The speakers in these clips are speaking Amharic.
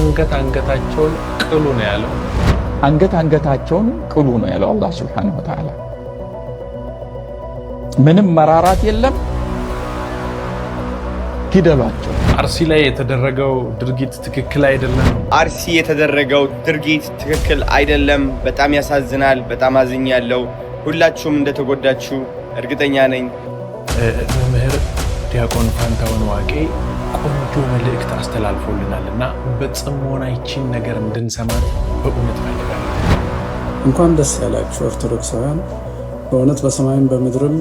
አንገታቸውን ቅሉ ነው ያለው። አንገታቸውን ቅሉ ነው ያለው አላህ Subhanahu Wa Ta'ala። ምንም መራራት የለም፣ ግደሏቸው። አርሲ ላይ የተደረገው ድርጊት ትክክል አይደለም። አርሲ የተደረገው ድርጊት ትክክል አይደለም። በጣም ያሳዝናል። በጣም አዝኛለሁ። ሁላችሁም እንደተጎዳችሁ እርግጠኛ ነኝ። መምህር ዲያቆን ፋንታውን ዋቄ ቆንጆ መልእክት አስተላልፎልናልና በጽሞና ይቺን ነገር እንድንሰማት በእውነት ፈልጋለሁ። እንኳን ደስ ያላችሁ ኦርቶዶክሳውያን። በእውነት በሰማይም በምድርም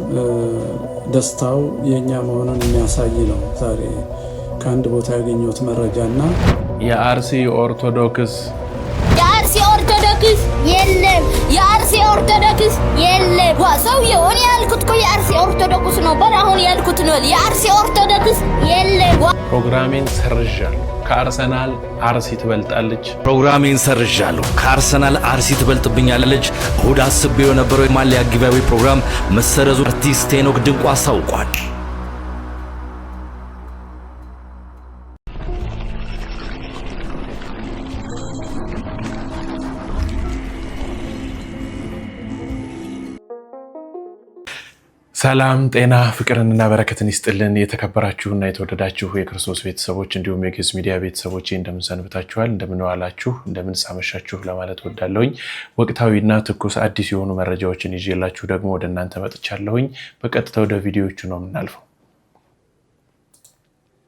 ደስታው የኛ መሆኑን የሚያሳይ ነው። ዛሬ ከአንድ ቦታ ያገኘሁት መረጃና የአርሲ ኦርቶዶክስ የለም የአርሲ ኦርቶዶክስ የለም። ዋሰው የሆነ ያልኩት እኮ የአርሲ ኦርቶዶክስ ነው። በራሁን ያልኩት ነው የአርሲ ኦርቶዶክስ የለም። ፕሮግራሜን ሰርዣለሁ። ከአርሰናል አርሲ ትበልጣለች። ፕሮግራሜን ሰርዣለሁ። ከአርሰናል አርሲ ትበልጥብኛለች። እሁድ አስቤው የነበረው የማሊያ ጊቫዌ ፕሮግራም መሰረዙ አርቲስት ሄኖክ ድንቁ አሳውቋል። ሰላም ጤና ፍቅርንና በረከትን ይስጥልን። የተከበራችሁና የተወደዳችሁ የክርስቶስ ቤተሰቦች እንዲሁም የግዕዝ ሚዲያ ቤተሰቦች እንደምን ሰንብታችኋል? እንደምን ዋላችሁ? እንደምን ሳመሻችሁ ለማለት ወዳለሁኝ። ወቅታዊና ትኩስ አዲስ የሆኑ መረጃዎችን ይዤላችሁ ደግሞ ወደ እናንተ መጥቻለሁኝ። በቀጥታ ወደ ቪዲዮዎቹ ነው የምናልፈው።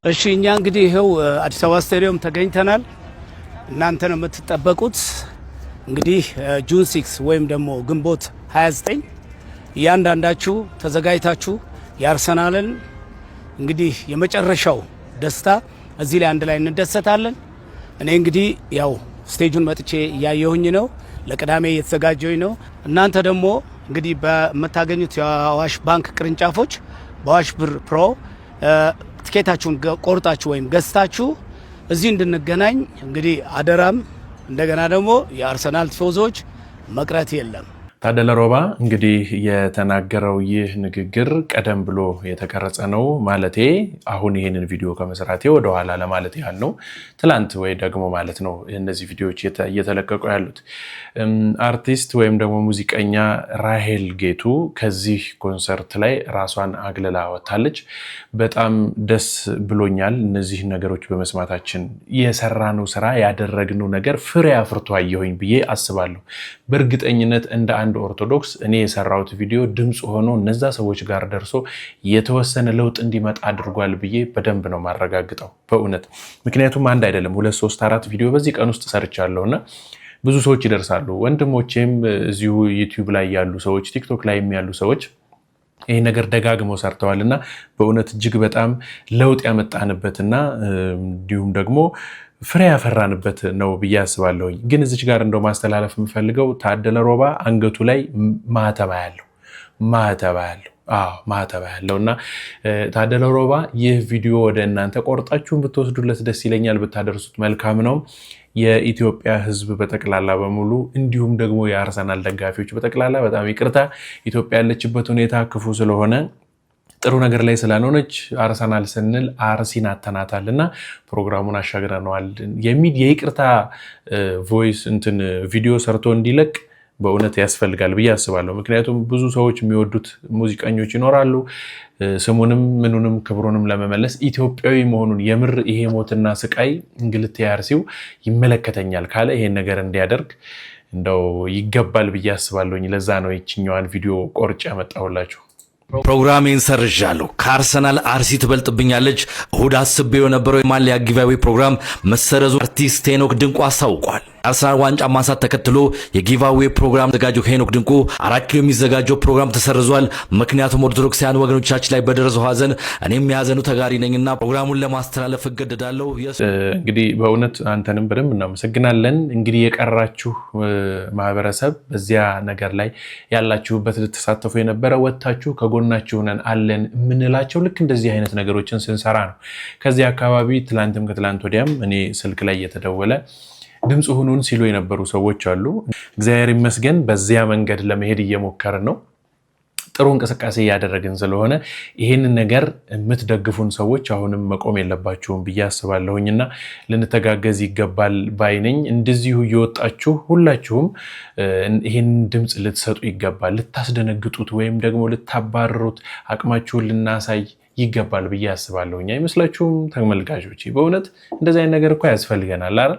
እሺ፣ እኛ እንግዲህ ይኸው አዲስ አበባ ስታዲየም ተገኝተናል። እናንተ ነው የምትጠበቁት። እንግዲህ ጁን 6 ወይም ደግሞ ግንቦት 29 እያንዳንዳችሁ ተዘጋጅታችሁ የአርሰናልን እንግዲህ የመጨረሻው ደስታ እዚህ ላይ አንድ ላይ እንደሰታለን። እኔ እንግዲህ ያው ስቴጁን መጥቼ እያየሁኝ ነው፣ ለቅዳሜ እየተዘጋጀሁኝ ነው። እናንተ ደግሞ እንግዲህ በመታገኙት የአዋሽ ባንክ ቅርንጫፎች በአዋሽ ብር ፕሮ ትኬታችሁን ቆርጣችሁ ወይም ገዝታችሁ እዚህ እንድንገናኝ እንግዲህ አደራም። እንደገና ደግሞ የአርሰናል ቲፎዞች መቅረት የለም። ታደለ ሮባ እንግዲህ የተናገረው ይህ ንግግር ቀደም ብሎ የተቀረጸ ነው። ማለቴ አሁን ይህንን ቪዲዮ ከመስራቴ ወደ ኋላ ለማለት ያህል ነው። ትላንት ወይ ደግሞ ማለት ነው እነዚህ ቪዲዮዎች እየተለቀቁ ያሉት። አርቲስት ወይም ደግሞ ሙዚቀኛ ራሄል ጌቱ ከዚህ ኮንሰርት ላይ ራሷን አግልላ ወጣለች። በጣም ደስ ብሎኛል እነዚህ ነገሮች በመስማታችን። የሰራነው ስራ ያደረግነው ነገር ፍሬ አፍርቶ አየሁኝ ብዬ አስባለሁ። በእርግጠኝነት እንደ አንድ ኦርቶዶክስ እኔ የሰራሁት ቪዲዮ ድምጽ ሆኖ እነዛ ሰዎች ጋር ደርሶ የተወሰነ ለውጥ እንዲመጣ አድርጓል ብዬ በደንብ ነው ማረጋግጠው በእውነት። ምክንያቱም አንድ አይደለም 2 3 4 ቪዲዮ በዚህ ቀን ውስጥ ሰርቻለሁና ብዙ ሰዎች ይደርሳሉ። ወንድሞቼም እዚሁ ዩቲዩብ ላይ ያሉ ሰዎች፣ ቲክቶክ ላይ ያሉ ሰዎች ይሄ ነገር ደጋግመው ሰርተዋልና በእውነት እጅግ በጣም ለውጥ ያመጣንበትና እንዲሁም ደግሞ ፍሬ ያፈራንበት ነው ብዬ አስባለሁኝ። ግን እዚች ጋር እንደው ማስተላለፍ የምፈልገው ታደለ ሮባ አንገቱ ላይ ማህተብ ያለውና ታደለ ሮባ ይህ ቪዲዮ ወደ እናንተ ቆርጣችሁን ብትወስዱለት ደስ ይለኛል፣ ብታደርሱት መልካም ነው። የኢትዮጵያ ሕዝብ በጠቅላላ በሙሉ እንዲሁም ደግሞ የአርሰናል ደጋፊዎች በጠቅላላ በጣም ይቅርታ፣ ኢትዮጵያ ያለችበት ሁኔታ ክፉ ስለሆነ ጥሩ ነገር ላይ ስላልሆነች አርሰናል ስንል አርሲን አተናታልና ፕሮግራሙን አሻግረነዋል የሚል የይቅርታ ቮይስ ቪዲዮ ሰርቶ እንዲለቅ በእውነት ያስፈልጋል ብዬ አስባለሁ። ምክንያቱም ብዙ ሰዎች የሚወዱት ሙዚቀኞች ይኖራሉ። ስሙንም ምኑንም ክብሩንም ለመመለስ ኢትዮጵያዊ መሆኑን የምር ይሄ ሞትና ስቃይ እንግልት ያርሲው ይመለከተኛል ካለ ይሄን ነገር እንዲያደርግ እንደው ይገባል ብዬ አስባለሁኝ። ለዛ ነው ይችኛዋን ቪዲዮ ቆርጬ ያመጣሁላችሁ። ፕሮግራሜን ሰርዣለሁ። ከአርሰናል አርሲ ትበልጥብኛለች። እሁድ አስቤው የነበረው የማሊያ ጊቫዌ ፕሮግራም መሰረዙ አርቲስት ሄኖክ ድንቁ አሳውቋል። አርሰናል ዋንጫ ማንሳት ተከትሎ የጊቫዌ ፕሮግራም ተዘጋጀው ሄኖክ ድንቁ 4 ኪሎ የሚዘጋጀው ፕሮግራም ተሰርዟል። ምክንያቱም ኦርቶዶክሳውያን ወገኖቻችን ላይ በደረሰው ሀዘን እኔም የሀዘኑ ተጋሪ ነኝና ፕሮግራሙን ለማስተላለፍ እገደዳለሁ። እንግዲህ በእውነት አንተንም በደንብ እናመሰግናለን። እንግዲህ የቀራችሁ ማህበረሰብ በዚያ ነገር ላይ ያላችሁበት ልትሳተፉ የነበረ ወጣችሁ ከጎናችሁ ነን አለን የምንላቸው ልክ እንደዚህ አይነት ነገሮችን ስንሰራ ነው። ከዚህ አካባቢ ትላንትም ከትላንት ወዲያም እኔ ስልክ ላይ እየተደወለ ድምጽ ሁኑን ሲሉ የነበሩ ሰዎች አሉ። እግዚአብሔር ይመስገን በዚያ መንገድ ለመሄድ እየሞከርን ነው። ጥሩ እንቅስቃሴ ያደረግን ስለሆነ ይሄንን ነገር የምትደግፉን ሰዎች አሁንም መቆም የለባችሁም ብዬ አስባለሁኝና ልንተጋገዝ ይገባል ባይነኝ። እንደዚሁ እየወጣችሁ ሁላችሁም ይሄን ድምጽ ልትሰጡ ይገባል። ልታስደነግጡት ወይም ደግሞ ልታባረሩት አቅማችሁን ልናሳይ ይገባል ብዬ አስባለሁኝ። አይመስላችሁም ተመልካቾች? በእውነት እንደዚህ አይነት ነገር እኮ ያስፈልገናል አይደል?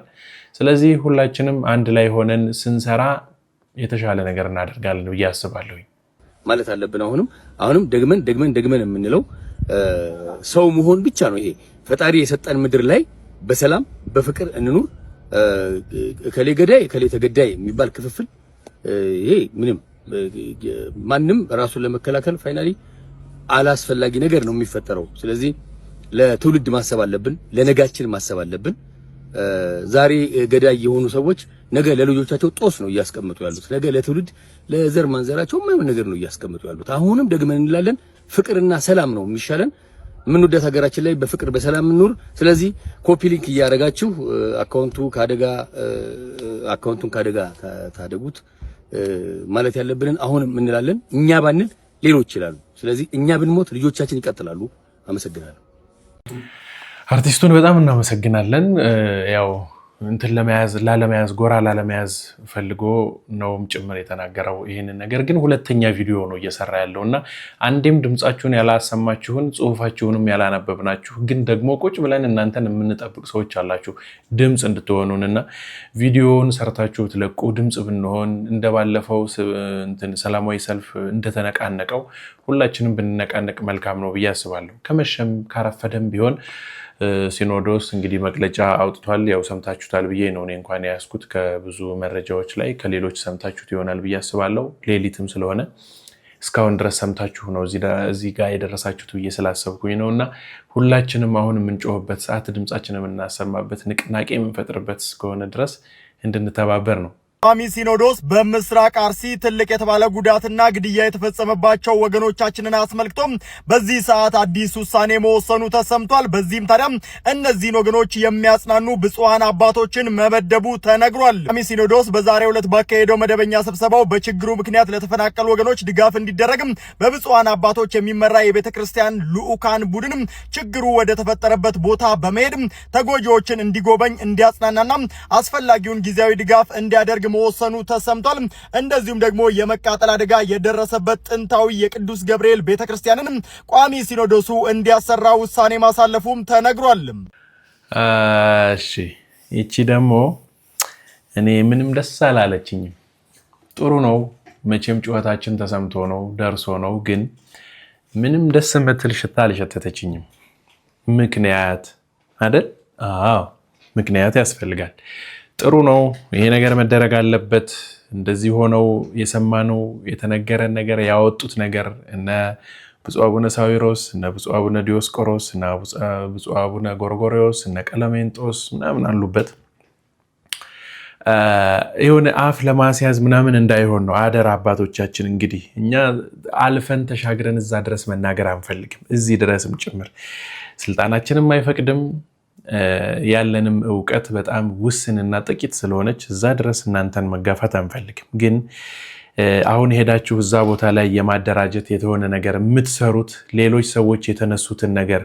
ስለዚህ ሁላችንም አንድ ላይ ሆነን ስንሰራ የተሻለ ነገር እናደርጋለን ብዬ አስባለሁኝ ማለት አለብን። አሁንም ደግመን የምንለው ሰው መሆን ብቻ ነው። ይሄ ፈጣሪ የሰጠን ምድር ላይ በሰላም በፍቅር እንኑር። ከሌ ገዳይ ከሌ ተገዳይ የሚባል ክፍፍል ይሄ ማንም ራሱን ለመከላከል ፋይናሊ አላስፈላጊ ነገር ነው የሚፈጠረው። ስለዚህ ለትውልድ ማሰብ አለብን፣ ለነጋችን ማሰብ አለብን። ዛሬ ገዳይ የሆኑ ሰዎች ነገ ለልጆቻቸው ጦስ ነው እያስቀምጡ ያሉት። ነገ ለትውልድ ለዘር ማንዘራቸው ማይሆን ነገር ነው እያስቀምጡ ያሉት። አሁንም ደግመን እንላለን ፍቅርና ሰላም ነው የሚሻለን። የምንወዳት ሀገራችን ላይ በፍቅር በሰላም እንኑር። ስለዚህ ኮፒ ሊንክ እያደረጋችሁ አካውንቱን ካደጋ ታደጉት ማለት ያለብንን አሁንም እንላለን። እኛ ባንል ሌሎች ይላሉ። ስለዚህ እኛ ብንሞት ልጆቻችን ይቀጥላሉ። አመሰግናለሁ። አርቲስቱን በጣም እናመሰግናለን። ያው እንትን ላለመያዝ ጎራ ላለመያዝ ፈልጎ ነውም ጭምር የተናገረው ይህንን ነገር ግን ሁለተኛ ቪዲዮ ነው እየሰራ ያለውና አንዴም ድምጻችሁን ያላሰማችሁን ጽሁፋችሁንም ያላነበብናችሁ ግን ደግሞ ቁጭ ብለን እናንተን የምንጠብቅ ሰዎች አላችሁ ድምጽ እንድትሆኑንና ቪዲዮውን ሰርታችሁ ትለቁ ድምጽ ብንሆን እንደባለፈው እንትን ሰላማዊ ሰልፍ እንደተነቃነቀው ሁላችንም ብንነቃነቅ መልካም ነው ብዬ አስባለሁ። ከመሸም ካረፈደም ቢሆን ሲኖዶስ እንግዲህ መግለጫ አውጥቷል። ያው ሰምታችሁታል ብዬ ነው እኔ እንኳን ያስኩት ከብዙ መረጃዎች ላይ ከሌሎች ሰምታችሁት ይሆናል ብዬ አስባለሁ። ሌሊትም ስለሆነ እስካሁን ድረስ ሰምታችሁ ነው እዚህ ጋር የደረሳችሁት ብዬ ስላሰብኩኝ ነውና ሁላችንም አሁን የምንጮህበት ሰዓት ድምጻችንን የምናሰማበት ንቅናቄ የምንፈጥርበት እስከሆነ ድረስ እንድንተባበር ነው። ቋሚ ሲኖዶስ በምስራቅ አርሲ ትልቅ የተባለ ጉዳትና ግድያ የተፈጸመባቸው ወገኖቻችንን አስመልክቶ በዚህ ሰዓት አዲስ ውሳኔ መወሰኑ ተሰምቷል። በዚህም ታዲያ እነዚህን ወገኖች የሚያጽናኑ ብፁዓን አባቶችን መመደቡ ተነግሯል። ቋሚ ሲኖዶስ በዛሬው ዕለት ባካሄደው መደበኛ ስብሰባው በችግሩ ምክንያት ለተፈናቀሉ ወገኖች ድጋፍ እንዲደረግ በብፁዓን አባቶች የሚመራ የቤተ ክርስቲያን ልዑካን ቡድን ችግሩ ወደ ተፈጠረበት ቦታ በመሄድ ተጎጂዎችን እንዲጎበኝ እንዲያጽናናና አስፈላጊውን ጊዜያዊ ድጋፍ እንዲያደርግ መወሰኑ ተሰምቷል። እንደዚሁም ደግሞ የመቃጠል አደጋ የደረሰበት ጥንታዊ የቅዱስ ገብርኤል ቤተክርስቲያንን ቋሚ ሲኖዶሱ እንዲያሰራ ውሳኔ ማሳለፉም ተነግሯል። እሺ እቺ ደግሞ እኔ ምንም ደስ አላለችኝም። ጥሩ ነው መቼም ጩኸታችን ተሰምቶ ነው ደርሶ ነው፣ ግን ምንም ደስ የምትል ሽታ አልሸተተችኝም። ምክንያት አይደል? አዎ ምክንያት ያስፈልጋል። ጥሩ ነው ይሄ ነገር መደረግ አለበት። እንደዚህ ሆነው የሰማነው የተነገረን ነገር ያወጡት ነገር እነ ብፁዕ አቡነ ሳዊሮስ እነ ብፁዕ አቡነ ዲዮስቆሮስ እና ብፁዕ አቡነ ጎርጎርዮስ እነ ቀለሜንጦስ ምናምን አሉበት። የሆነ አፍ ለማስያዝ ምናምን እንዳይሆን ነው አደራ አባቶቻችን። እንግዲህ እኛ አልፈን ተሻግረን እዛ ድረስ መናገር አንፈልግም፣ እዚህ ድረስም ጭምር ስልጣናችንም አይፈቅድም። ያለንም ዕውቀት በጣም ውስንና ጥቂት ስለሆነች እዛ ድረስ እናንተን መጋፋት አንፈልግም። ግን አሁን ሄዳችሁ እዛ ቦታ ላይ የማደራጀት የተሆነ ነገር የምትሰሩት ሌሎች ሰዎች የተነሱትን ነገር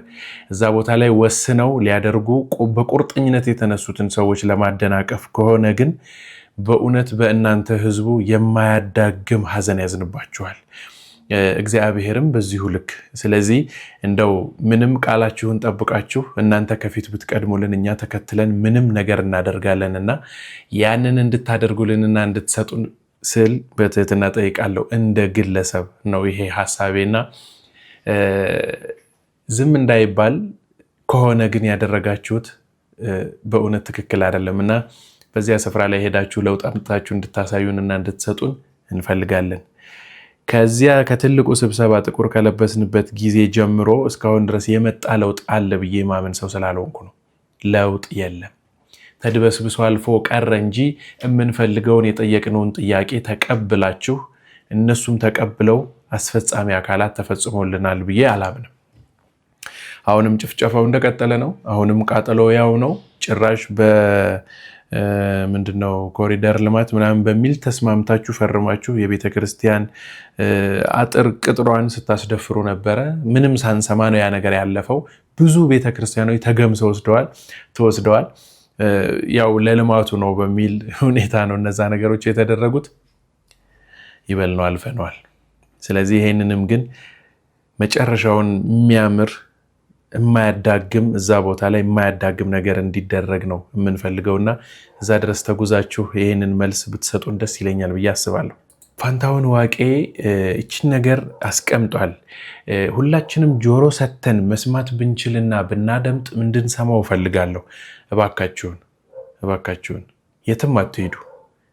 እዛ ቦታ ላይ ወስነው ሊያደርጉ በቁርጠኝነት የተነሱትን ሰዎች ለማደናቀፍ ከሆነ ግን በእውነት በእናንተ ህዝቡ የማያዳግም ሐዘን ያዝንባችኋል። እግዚአብሔርም በዚሁ ልክ። ስለዚህ እንደው ምንም ቃላችሁን ጠብቃችሁ እናንተ ከፊት ብትቀድሙልን እኛ ተከትለን ምንም ነገር እናደርጋለንና ያንን እንድታደርጉልንና እንድትሰጡን ስል በትህትና ጠይቃለሁ። እንደ ግለሰብ ነው ይሄ ሐሳቤና ዝም እንዳይባል ከሆነ ግን ያደረጋችሁት በእውነት ትክክል አይደለምና በዚያ ስፍራ ላይ ሄዳችሁ ለውጥ አምጥታችሁ እንድታሳዩንና እንድትሰጡን እንፈልጋለን። ከዚያ ከትልቁ ስብሰባ ጥቁር ከለበስንበት ጊዜ ጀምሮ እስካሁን ድረስ የመጣ ለውጥ አለ ብዬ ማመን ሰው ስላልሆንኩ ነው። ለውጥ የለም። ተድበስብሶ አልፎ ቀረ እንጂ የምንፈልገውን የጠየቅነውን ጥያቄ ተቀብላችሁ እነሱም ተቀብለው አስፈጻሚ አካላት ተፈጽሞልናል ብዬ አላምንም። አሁንም ጭፍጨፋው እንደቀጠለ ነው። አሁንም ቃጠሎ ያው ነው። ጭራሽ ምንድነው ኮሪደር ልማት ምናምን በሚል ተስማምታችሁ ፈርማችሁ የቤተክርስቲያን አጥር ቅጥሯን ስታስደፍሩ ነበረ። ምንም ሳንሰማ ነው ያ ነገር ያለፈው። ብዙ ቤተክርስቲያኖች ተገምሰው ተወስደዋል። ያው ለልማቱ ነው በሚል ሁኔታ ነው እነዛ ነገሮች የተደረጉት። ይበል ነው አልፈነዋል። ስለዚህ ይሄንንም ግን መጨረሻውን የሚያምር የማያዳግም እዛ ቦታ ላይ የማያዳግም ነገር እንዲደረግ ነው የምንፈልገውና እዛ ድረስ ተጉዛችሁ ይሄንን መልስ ብትሰጡን ደስ ይለኛል ብዬ አስባለሁ። ፋንታሁን ዋቄ እቺን ነገር አስቀምጧል። ሁላችንም ጆሮ ሰተን መስማት ብንችልና ብናደምጥ እንድንሰማው ፈልጋለሁ። እባካችሁን የትም አትሄዱ።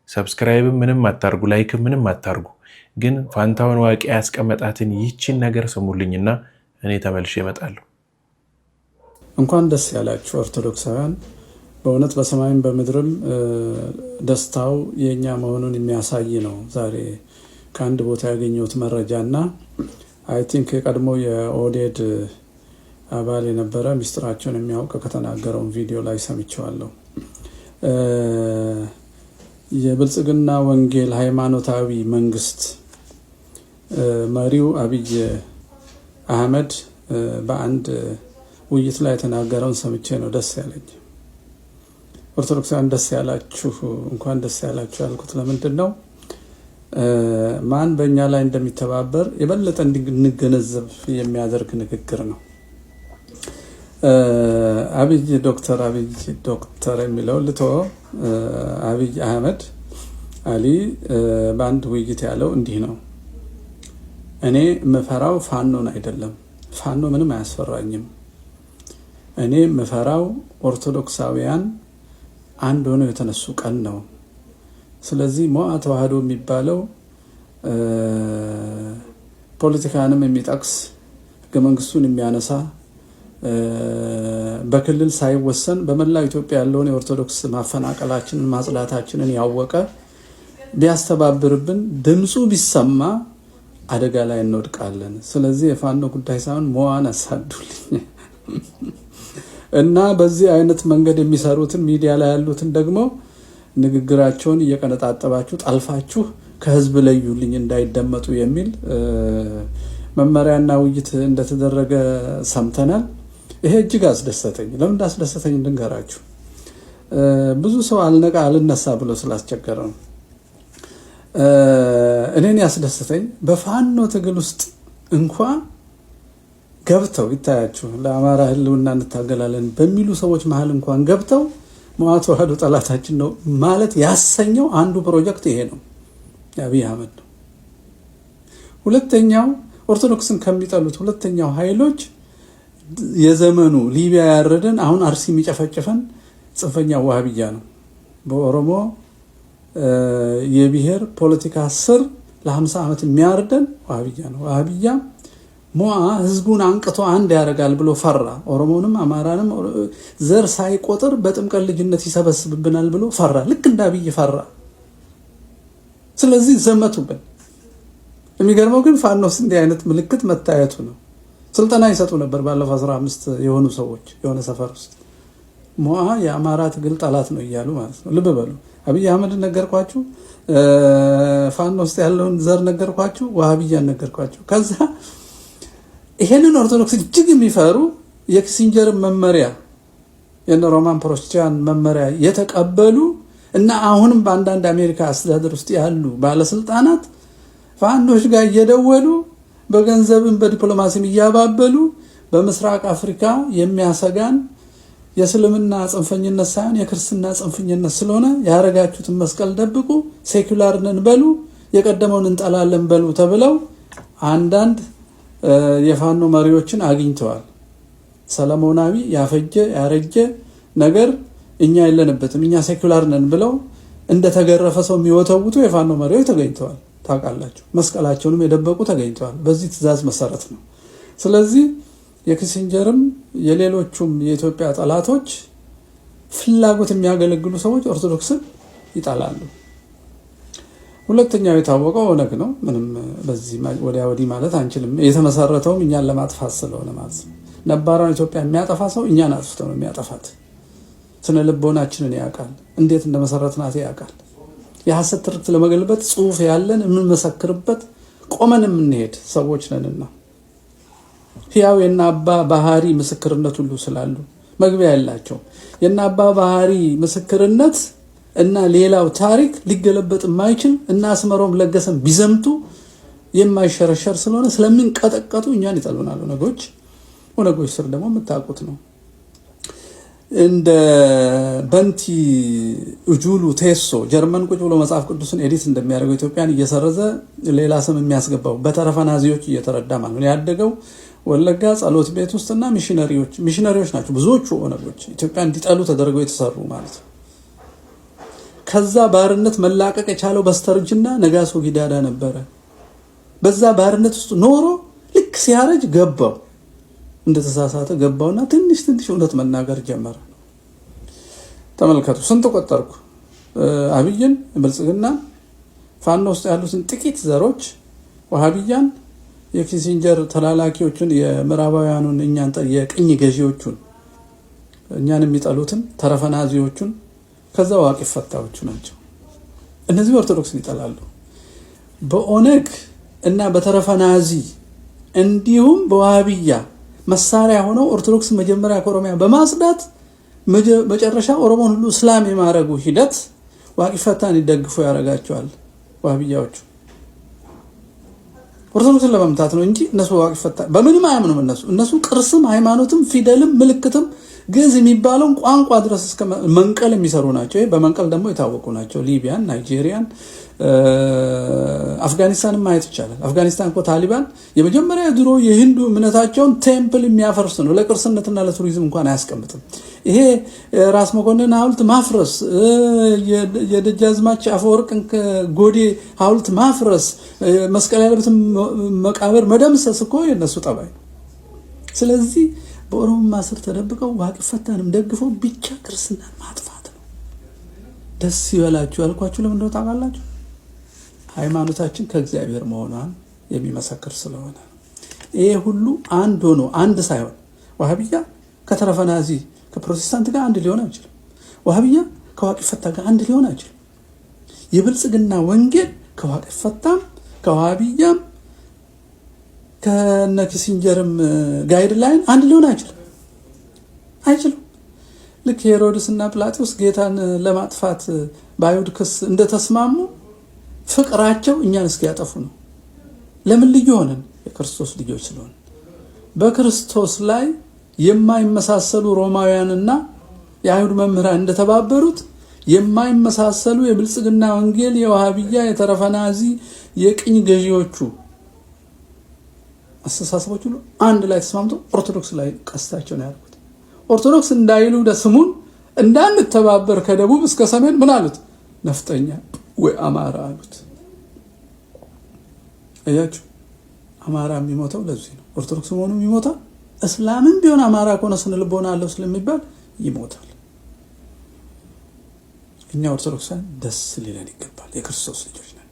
ሰብስክራይብ ምንም አታርጉ፣ ላይክ ምንም አታርጉ። ግን ፋንታሁን ዋቄ ያስቀመጣትን ይቺን ነገር ስሙልኝና እኔ ተመልሼ እመጣለሁ። እንኳን ደስ ያላችሁ ኦርቶዶክሳውያን። በእውነት በሰማይም በምድርም ደስታው የኛ መሆኑን የሚያሳይ ነው። ዛሬ ከአንድ ቦታ ያገኘሁት መረጃና አይ ቲንክ የቀድሞ የኦዴድ አባል የነበረ ሚስጥራቸውን የሚያውቅ ከተናገረውን ቪዲዮ ላይ ሰምቼዋለሁ። የብልጽግና ወንጌል ሃይማኖታዊ መንግስት መሪው አብይ አህመድ በአንድ ውይይት ላይ የተናገረውን ሰምቼ ነው ደስ ያለኝ። ኦርቶዶክሳውያን ደስ ያላችሁ፣ እንኳን ደስ ያላችሁ ያልኩት ለምንድን ነው? ማን በእኛ ላይ እንደሚተባበር የበለጠ እንድንገነዘብ የሚያደርግ ንግግር ነው። ዶክተር የሚለው ልቶ አብይ አህመድ አሊ በአንድ ውይይት ያለው እንዲህ ነው። እኔ ምፈራው ፋኖን አይደለም። ፋኖ ምንም አያስፈራኝም። እኔ ምፈራው ኦርቶዶክሳውያን አንድ ሆነው የተነሱ ቀን ነው። ስለዚህ ሞዓ ተዋህዶ የሚባለው ፖለቲካንም የሚጠቅስ ህገ መንግስቱን የሚያነሳ በክልል ሳይወሰን በመላው ኢትዮጵያ ያለውን የኦርቶዶክስ ማፈናቀላችንን ማጽዳታችንን ያወቀ ቢያስተባብርብን ድምፁ ቢሰማ አደጋ ላይ እንወድቃለን። ስለዚህ የፋኖ ጉዳይ ሳይሆን ሞዓን አሳዱልኝ እና በዚህ አይነት መንገድ የሚሰሩትን ሚዲያ ላይ ያሉትን ደግሞ ንግግራቸውን እየቀነጣጠባችሁ ጠልፋችሁ ከህዝብ ለዩልኝ እንዳይደመጡ የሚል መመሪያና ውይይት እንደተደረገ ሰምተናል። ይሄ እጅግ አስደሰተኝ። ለምን እንዳስደሰተኝ እንድንገራችሁ። ብዙ ሰው አልነቃ አልነሳ ብሎ ስላስቸገረ ነው። እኔን ያስደሰተኝ በፋኖ ትግል ውስጥ እንኳን ገብተው ይታያችሁ ለአማራ ህልውና እንታገላለን በሚሉ ሰዎች መሀል እንኳን ገብተው ሞዓ ተዋህዶ ጠላታችን ነው ማለት ያሰኘው አንዱ ፕሮጀክት ይሄ ነው፣ የአብይ አህመድ ነው። ሁለተኛው ኦርቶዶክስን ከሚጠሉት ሁለተኛው ኃይሎች የዘመኑ ሊቢያ ያረደን አሁን አርሲ የሚጨፈጨፈን ጽንፈኛ ዋሃብያ ነው። በኦሮሞ የብሔር ፖለቲካ ስር ለ50 ዓመት የሚያርደን ዋሃብያ ነው። ዋሃብያ ሞዓ ህዝቡን አንቅቶ አንድ ያደርጋል ብሎ ፈራ። ኦሮሞንም አማራንም ዘር ሳይቆጥር በጥምቀት ልጅነት ይሰበስብብናል ብሎ ፈራ። ልክ እንደ አብይ ፈራ። ስለዚህ ዘመቱብን። የሚገርመው ግን ፋኖስ እንዲህ አይነት ምልክት መታየቱ ነው። ስልጠና ይሰጡ ነበር ባለፈው 15 የሆኑ ሰዎች የሆነ ሰፈር ውስጥ ሞዓ የአማራ ትግል ጠላት ነው እያሉ ማለት ነው። ልብ በሉ። አብይ አህመድ ነገርኳችሁ፣ ፋኖ ውስጥ ያለውን ዘር ነገርኳችሁ፣ ዋሃብያን ነገርኳችሁ። ከዛ ይሄንን ኦርቶዶክስ እጅግ የሚፈሩ የኪሲንጀር መመሪያ የነ ሮማን ፕሮስቲያን መመሪያ የተቀበሉ እና አሁንም በአንዳንድ አሜሪካ አስተዳደር ውስጥ ያሉ ባለስልጣናት ፋኖች ጋር እየደወሉ በገንዘብም በዲፕሎማሲም እያባበሉ በምስራቅ አፍሪካ የሚያሰጋን የእስልምና ጽንፈኝነት ሳይሆን የክርስትና ጽንፈኝነት ስለሆነ ያረጋችሁትን መስቀል ደብቁ፣ ሴኩላር ነን በሉ፣ የቀደመውን እንጠላለን በሉ ተብለው አንዳንድ የፋኖ መሪዎችን አግኝተዋል። ሰለሞናዊ ያፈጀ ያረጀ ነገር እኛ የለንበትም እኛ ሴኩላር ነን ብለው እንደተገረፈ ሰው የሚወተውቱ የፋኖ መሪዎች ተገኝተዋል። ታውቃላችሁ፣ መስቀላቸውንም የደበቁ ተገኝተዋል። በዚህ ትዕዛዝ መሰረት ነው። ስለዚህ የኪሲንጀርም የሌሎቹም የኢትዮጵያ ጠላቶች ፍላጎት የሚያገለግሉ ሰዎች ኦርቶዶክስን ይጣላሉ። ሁለተኛው የታወቀው ኦነግ ነው። ምንም በዚህ ወዲያ ወዲህ ማለት አንችልም። የተመሰረተውም እኛን ለማጥፋት ስለሆነ ማለት ነው። ነባራን ኢትዮጵያ የሚያጠፋ ሰው እኛን አጥፍቶ ነው የሚያጠፋት። ስነ ልቦናችንን ያውቃል። እንዴት እንደመሰረትናት ያውቃል። የሐሰት ትርክት ለመገልበጥ ጽሁፍ ያለን የምንመሰክርበት ቆመን የምንሄድ ሰዎች ነንና ሕያው የና አባ ባህሪ ምስክርነት ሁሉ ስላሉ መግቢያ ያላቸው የና አባ ባህሪ ምስክርነት እና ሌላው ታሪክ ሊገለበጥ የማይችል እና አስመሮም ለገሰም ቢዘምቱ የማይሸረሸር ስለሆነ ስለሚንቀጠቀጡ እኛን ይጠሉናል። ወነጎች ስር ደግሞ የምታውቁት ነው። እንደ በንቲ እጁሉ ቴሶ ጀርመን ቁጭ ብሎ መጽሐፍ ቅዱስን ኤዲት እንደሚያደርገው ኢትዮጵያን እየሰረዘ ሌላ ስም የሚያስገባው በተረፈ ናዚዎች እየተረዳ ማለት ነው። ያደገው ወለጋ ጸሎት ቤት ውስጥና ሚሽነሪዎች ናቸው ብዙዎቹ ኦነጎች ኢትዮጵያ እንዲጠሉ ተደርገው የተሰሩ ማለት ነው። ከዛ ባርነት መላቀቅ የቻለው በስተርጅና ነጋሶ ጊዳዳ ነበረ። በዛ ባርነት ውስጥ ኖሮ ልክ ሲያረጅ ገባው እንደተሳሳተ ገባውና ትንሽ እውነት መናገር ጀመረ። ተመልከቱ፣ ስንት ቆጠርኩ? አብይን፣ ብልጽግና፣ ፋኖ ውስጥ ያሉትን ጥቂት ዘሮች፣ ወሃቢያን፣ የኪሲንጀር ተላላኪዎችን፣ የምዕራባውያኑን እኛን የቅኝ ገዢዎቹን እኛን የሚጠሉትን ተረፈናዚዎቹን፣ ከዛ ዋቂ ፈታዎቹ ናቸው። እነዚህ ኦርቶዶክስን ይጠላሉ። በኦነግ እና በተረፈናዚ እንዲሁም በዋሃቢያ መሳሪያ ሆነው ኦርቶዶክስን መጀመሪያ ከኦሮሚያ በማጽዳት መጨረሻ ኦሮሞን ሁሉ እስላም የማረጉ ሂደት ዋቂ ፈታን ይደግፉ ያረጋቸዋል። ዋሃቢያዎቹ ኦርቶዶክስን ለመምታት ነው እንጂ እነሱ ዋቂ ፈታ በምንም አያምኑም። እነሱ ቅርስም ሃይማኖትም ፊደልም ምልክትም ግዕዝ የሚባለውን ቋንቋ ድረስ እስከ መንቀል የሚሰሩ ናቸው። በመንቀል ደግሞ የታወቁ ናቸው። ሊቢያን፣ ናይጄሪያን፣ አፍጋኒስታንን ማየት ይቻላል። አፍጋኒስታን እኮ ታሊባን የመጀመሪያ ድሮ የሂንዱ እምነታቸውን ቴምፕል የሚያፈርስ ነው። ለቅርስነትና ለቱሪዝም እንኳን አያስቀምጥም። ይሄ ራስ መኮንን ሐውልት ማፍረስ፣ የደጃዝማች አፈወርቅን ጎዴ ሐውልት ማፍረስ፣ መስቀል ያለበትን መቃብር መደምሰስ እኮ የነሱ ጠባይ ነው። ስለዚህ በኦሮሞ ስር ተደብቀው ዋቂ ፈታንም ደግፈው ብቻ ክርስትናን ማጥፋት ነው። ደስ ይበላችሁ ያልኳችሁ ለምን እንደው ታውቃላችሁ? ሃይማኖታችን ከእግዚአብሔር መሆኗን የሚመሰክር ስለሆነ ይሄ ሁሉ አንድ ሆኖ አንድ ሳይሆን ወሃቢያ ከተረፈናዚ ከፕሮቴስታንት ጋር አንድ ሊሆን አይችልም። ወሃቢያ ከዋቂ ፈታ ጋር አንድ ሊሆን አይችልም። የብልጽግና ወንጌል ከዋቂ ፈታም ከወሃቢያም ከነኪሲንጀርም ጋይድላይን አንድ ሊሆን አይችልም። ልክ ሄሮድስ እና ጲላጦስ ጌታን ለማጥፋት በአይሁድ ክስ እንደተስማሙ ፍቅራቸው እኛን እስኪያጠፉ ነው። ለምን ልዩ ሆነን? የክርስቶስ ልጆች ስለሆነ። በክርስቶስ ላይ የማይመሳሰሉ ሮማውያንና የአይሁድ መምህራን እንደተባበሩት የማይመሳሰሉ የብልጽግና ወንጌል፣ የወሃቢያ፣ የተረፈናዚ፣ የቅኝ ገዢዎቹ አስተሳሰቦች ሁሉ አንድ ላይ ተስማምተው ኦርቶዶክስ ላይ ቀስታቸው ነው ያደረጉት። ኦርቶዶክስ እንዳይሉ ስሙን እንዳንተባበር ከደቡብ እስከ ሰሜን ምን አሉት? ነፍጠኛ ወይ አማራ አሉት። አያችሁ፣ አማራ የሚሞተው ለዚህ ነው። ኦርቶዶክስ መሆኑ ይሞታል። እስላምም ቢሆን አማራ ከሆነ ስነ ልቦና አለው ስለሚባል ይሞታል። እኛ ኦርቶዶክሳን ደስ ሊለን ይገባል። የክርስቶስ ልጆች ነን።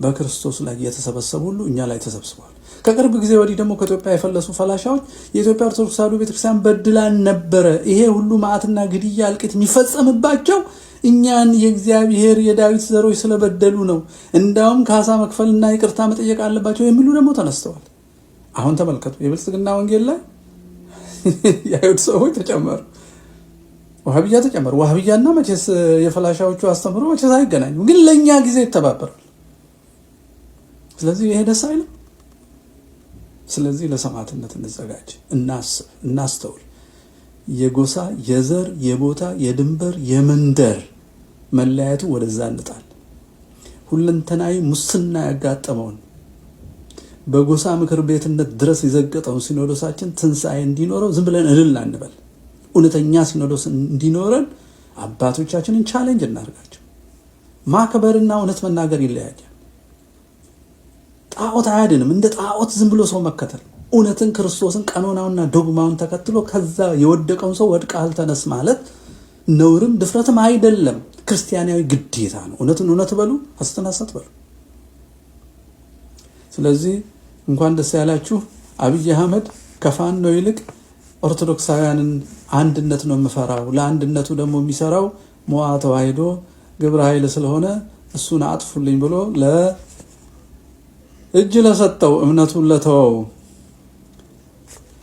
በክርስቶስ ላይ የተሰበሰቡ ሁሉ እኛ ላይ ተሰብስበዋል። ከቅርብ ጊዜ ወዲህ ደግሞ ከኢትዮጵያ የፈለሱ ፈላሻዎች የኢትዮጵያ ኦርቶዶክስ ተዋሕዶ ቤተክርስቲያን በድላን ነበረ፣ ይሄ ሁሉ መዓትና ግድያ እልቂት የሚፈጸምባቸው እኛን የእግዚአብሔር የዳዊት ዘሮች ስለበደሉ ነው፣ እንዳውም ካሳ መክፈልና ይቅርታ መጠየቅ አለባቸው የሚሉ ደግሞ ተነስተዋል። አሁን ተመልከቱ፣ የብልጽግና ወንጌል ላይ የአይሁድ ሰዎች ተጨመሩ፣ ወሃቢያ ተጨመሩ። ወሃቢያና መቼስ የፈላሻዎቹ አስተምሮ መቼስ አይገናኙም፣ ግን ለእኛ ጊዜ ይተባበራል። ስለዚህ ይሄ ደስ አይልም። ስለዚህ ለሰማዕትነት እንዘጋጅ፣ እናስብ፣ እናስተውል። የጎሳ የዘር የቦታ የድንበር የመንደር መለያየቱ ወደዛ እንጣል። ሁለንተናዊ ሙስና ያጋጠመውን በጎሳ ምክር ቤትነት ድረስ የዘገጠውን ሲኖዶሳችን ትንሣኤ እንዲኖረው ዝም ብለን እልል አንበል። እውነተኛ ሲኖዶስ እንዲኖረን አባቶቻችንን ቻሌንጅ እናርጋቸው። ማክበርና እውነት መናገር ይለያያል። ጣዖት አያድንም። እንደ ጣዖት ዝም ብሎ ሰው መከተል፣ እውነትን ክርስቶስን ቀኖናውና ዶግማውን ተከትሎ ከዛ የወደቀውን ሰው ወድቀሃል ተነስ ማለት ነውርም ድፍረትም አይደለም፣ ክርስቲያናዊ ግዴታ ነው። እውነትን እውነት በሉ፣ ሐሰትን ሐሰት በሉ። ስለዚህ እንኳን ደስ ያላችሁ። አብይ አህመድ ከፋኖ ይልቅ ኦርቶዶክሳውያንን አንድነት ነው የምፈራው፣ ለአንድነቱ ደግሞ የሚሰራው ሞዓ ተዋሂዶ ግብረ ኃይል ስለሆነ እሱን አጥፉልኝ ብሎ እጅ ለሰጠው እምነቱን ለተወው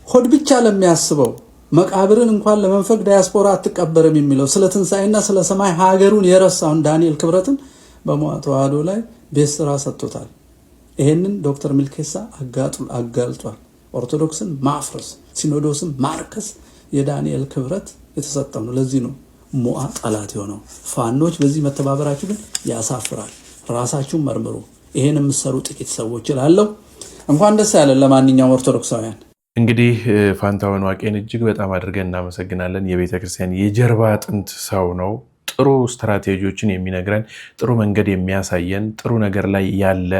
ሆድ ብቻ ለሚያስበው መቃብርን እንኳን ለመንፈቅ ዳያስፖራ አትቀበርም የሚለው ስለ ትንሣኤና ስለ ሰማይ ሀገሩን የረሳውን ዳንኤል ክብረትን በሞዓ ተዋሂዶ ላይ ቤት ስራ ሰጥቶታል። ይሄንን ዶክተር ሚልኬሳ አጋልጧል። ኦርቶዶክስን ማፍረስ ሲኖዶስን ማርከስ የዳንኤል ክብረት የተሰጠው ነው። ለዚህ ነው ሞዓ ጠላት የሆነው። ፋኖች በዚህ መተባበራችሁ ግን ያሳፍራል። ራሳችሁን መርምሩ። ይሄን የምትሰሩ ጥቂት ሰዎች እላለሁ። እንኳን ደስ ያለን ለማንኛውም ኦርቶዶክሳውያን። እንግዲህ ፋንታሁን ዋቄን እጅግ በጣም አድርገን እናመሰግናለን። የቤተ ክርስቲያን የጀርባ አጥንት ሰው ነው። ጥሩ ስትራቴጂዎችን የሚነግረን፣ ጥሩ መንገድ የሚያሳየን፣ ጥሩ ነገር ላይ ያለ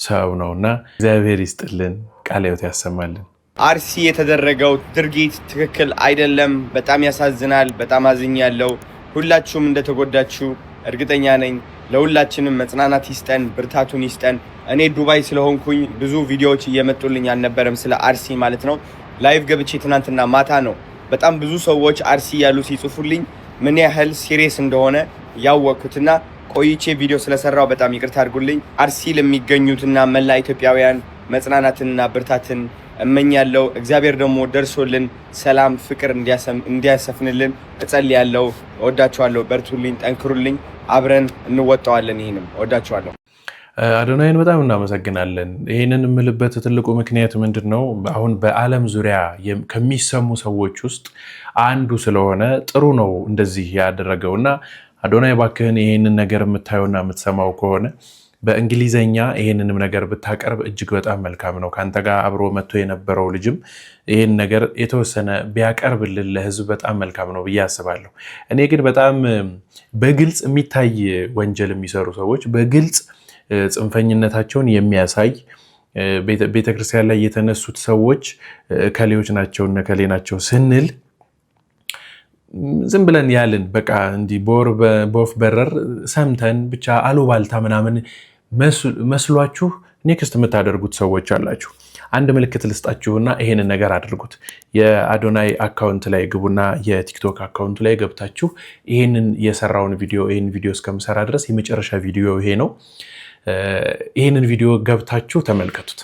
ሰው ነውና እግዚአብሔር ይስጥልን፣ ቃለ ሕይወት ያሰማልን። አርሲ የተደረገው ድርጊት ትክክል አይደለም። በጣም ያሳዝናል። በጣም አዝኛለሁ። ሁላችሁም እንደተጎዳችሁ እርግጠኛ ነኝ። ለሁላችንም መጽናናት ይስጠን፣ ብርታቱን ይስጠን። እኔ ዱባይ ስለሆንኩኝ ብዙ ቪዲዮዎች እየመጡልኝ አልነበረም ስለ አርሲ ማለት ነው። ላይቭ ገብቼ ትናንትና ማታ ነው በጣም ብዙ ሰዎች አርሲ ያሉ ሲጽፉልኝ ምን ያህል ሲሪየስ እንደሆነ ያወቅኩትና ቆይቼ ቪዲዮ ስለሰራው በጣም ይቅርታ አድርጉልኝ። አርሲ ለሚገኙትና መላ ኢትዮጵያውያን መጽናናትንና ብርታትን እመኛለሁ። እግዚአብሔር ደግሞ ደርሶልን ሰላም፣ ፍቅር እንዲያሰፍንልን እጸልያለሁ። እወዳችኋለሁ። በርቱልኝ፣ ጠንክሩልኝ። አብረን እንወጣዋለን። ይሄንም እወዳችኋለሁ። አዶናይን በጣም እናመሰግናለን። ይህንን የምልበት ትልቁ ምክንያት ምንድነው? አሁን በዓለም ዙሪያ ከሚሰሙ ሰዎች ውስጥ አንዱ ስለሆነ ጥሩ ነው እንደዚህ ያደረገውና አዶናይ ባክህን ይህንን ነገር የምታየውና የምትሰማው ከሆነ በእንግሊዘኛ ይህንንም ነገር ብታቀርብ እጅግ በጣም መልካም ነው። ከአንተ ጋር አብሮ መጥቶ የነበረው ልጅም ይህን ነገር የተወሰነ ቢያቀርብልን ለህዝብ በጣም መልካም ነው ብዬ አስባለሁ። እኔ ግን በጣም በግልጽ የሚታይ ወንጀል የሚሰሩ ሰዎች በግልጽ ጽንፈኝነታቸውን የሚያሳይ ቤተክርስቲያን ላይ የተነሱት ሰዎች ከሌዎች ናቸው ነከሌ ናቸው ስንል ዝም ብለን ያልን በቃ እንዲህ በወፍ በረር ሰምተን ብቻ አሉባልታ ምናምን መስሏችሁ ኔክስት የምታደርጉት ሰዎች አላችሁ። አንድ ምልክት ልስጣችሁና ይሄንን ነገር አድርጉት። የአዶናይ አካውንት ላይ ግቡና የቲክቶክ አካውንቱ ላይ ገብታችሁ ይሄንን የሰራውን ቪዲዮ ይሄን ቪዲዮ እስከምሰራ ድረስ የመጨረሻ ቪዲዮ ይሄ ነው። ይሄንን ቪዲዮ ገብታችሁ ተመልከቱት።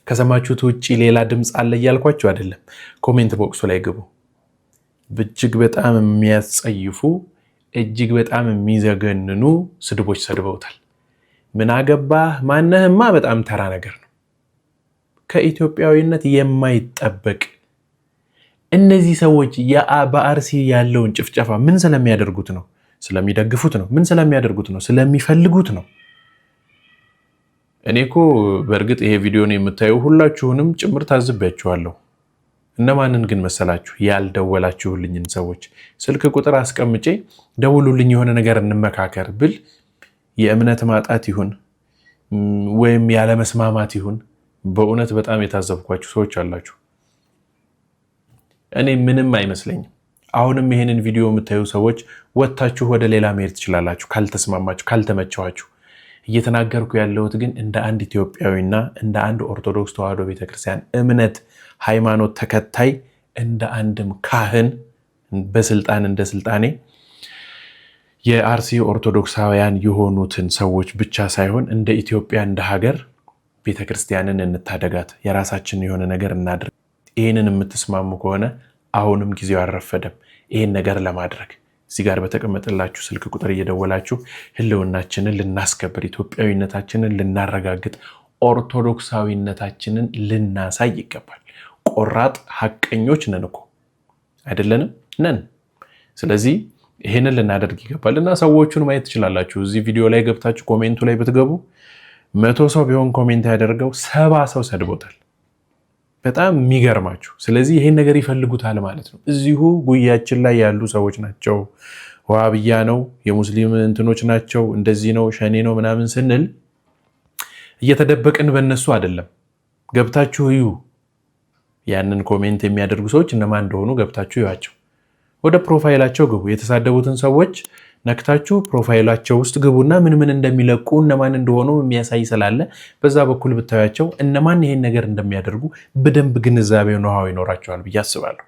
ከሰማችሁት ውጪ ሌላ ድምፅ አለ እያልኳችሁ አይደለም። ኮሜንት ቦክሱ ላይ ግቡ። እጅግ በጣም የሚያስጸይፉ እጅግ በጣም የሚዘገንኑ ስድቦች ሰድበውታል። ምን አገባህ ማነህማ በጣም ተራ ነገር ነው። ከኢትዮጵያዊነት የማይጠበቅ እነዚህ ሰዎች በአርሲ ያለውን ጭፍጨፋ ምን ስለሚያደርጉት ነው? ስለሚደግፉት ነው? ምን ስለሚያደርጉት ነው? ስለሚፈልጉት ነው? እኔ እኮ በእርግጥ ይሄ ቪዲዮን የምታዩ ሁላችሁንም ጭምር ታዝባችኋለሁ። እነማንን ግን መሰላችሁ? ያልደወላችሁልኝን ሰዎች ስልክ ቁጥር አስቀምጬ ደውሉልኝ የሆነ ነገር እንመካከር ብል የእምነት ማጣት ይሁን ወይም ያለ መስማማት ይሁን በእውነት በጣም የታዘብኳችሁ ሰዎች አላችሁ። እኔ ምንም አይመስለኝም። አሁንም ይሄንን ቪዲዮ የምታዩ ሰዎች ወጥታችሁ ወደ ሌላ መሄድ ትችላላችሁ፣ ካልተስማማችሁ፣ ካልተመቸዋችሁ። እየተናገርኩ ያለሁት ግን እንደ አንድ ኢትዮጵያዊና እንደ አንድ ኦርቶዶክስ ተዋሕዶ ቤተክርስቲያን እምነት ሃይማኖት ተከታይ እንደ አንድም ካህን በስልጣን እንደ ስልጣኔ የአርሲ ኦርቶዶክሳውያን የሆኑትን ሰዎች ብቻ ሳይሆን እንደ ኢትዮጵያ እንደ ሀገር ቤተክርስቲያንን እንታደጋት፣ የራሳችን የሆነ ነገር እናድርግ። ይህንን የምትስማሙ ከሆነ አሁንም ጊዜው አልረፈደም ይህን ነገር ለማድረግ። እዚህ ጋር በተቀመጠላችሁ ስልክ ቁጥር እየደወላችሁ ህልውናችንን ልናስከብር፣ ኢትዮጵያዊነታችንን ልናረጋግጥ፣ ኦርቶዶክሳዊነታችንን ልናሳይ ይገባል። ቆራጥ ሀቀኞች ነን እኮ አይደለንም? ነን። ስለዚህ ይህንን ልናደርግ ይገባል እና ሰዎቹን ማየት ትችላላችሁ። እዚህ ቪዲዮ ላይ ገብታችሁ ኮሜንቱ ላይ ብትገቡ 100 ሰው ቢሆን ኮሜንት ያደርገው 70 ሰው ሰድቦታል። በጣም የሚገርማችሁ። ስለዚህ ይሄን ነገር ይፈልጉታል ማለት ነው። እዚሁ ጉያችን ላይ ያሉ ሰዎች ናቸው። ዋሃብያ ነው፣ የሙስሊም እንትኖች ናቸው፣ እንደዚህ ነው፣ ሸኔ ነው ምናምን ስንል እየተደበቅን በእነሱ አይደለም። ገብታችሁ እዩ። ያንን ኮሜንት የሚያደርጉ ሰዎች እነማን እንደሆኑ ገብታችሁ እዩዋቸው። ወደ ፕሮፋይላቸው ግቡ። የተሳደቡትን ሰዎች ነክታችሁ ፕሮፋይላቸው ውስጥ ግቡና ምን ምን እንደሚለቁ እነማን እንደሆኑ የሚያሳይ ስላለ በዛ በኩል ብታያቸው እነማን ይሄን ነገር እንደሚያደርጉ በደንብ ግንዛቤው ነው ይኖራቸዋል ብዬ አስባለሁ።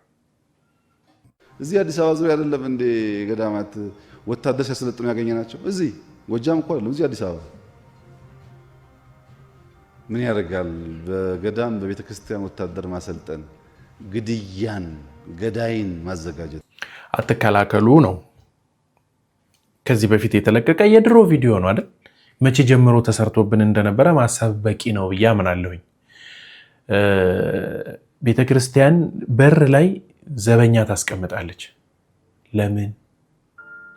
እዚህ አዲስ አበባ ዙሪያ አይደለም እንዴ ገዳማት ወታደር ሲያሰለጥኑ ያገኘናቸው? እዚህ ጎጃም እኮ አይደለም፣ እዚህ አዲስ አበባ ምን ያደርጋል? በገዳም በቤተ ክርስቲያን ወታደር ማሰልጠን፣ ግድያን፣ ገዳይን ማዘጋጀት። አትከላከሉ ነው። ከዚህ በፊት የተለቀቀ የድሮ ቪዲዮ ነው አይደል? መቼ ጀምሮ ተሰርቶብን እንደነበረ ማሰብ በቂ ነው ብዬ አምናለሁኝ። ቤተ ክርስቲያን በር ላይ ዘበኛ ታስቀምጣለች። ለምን?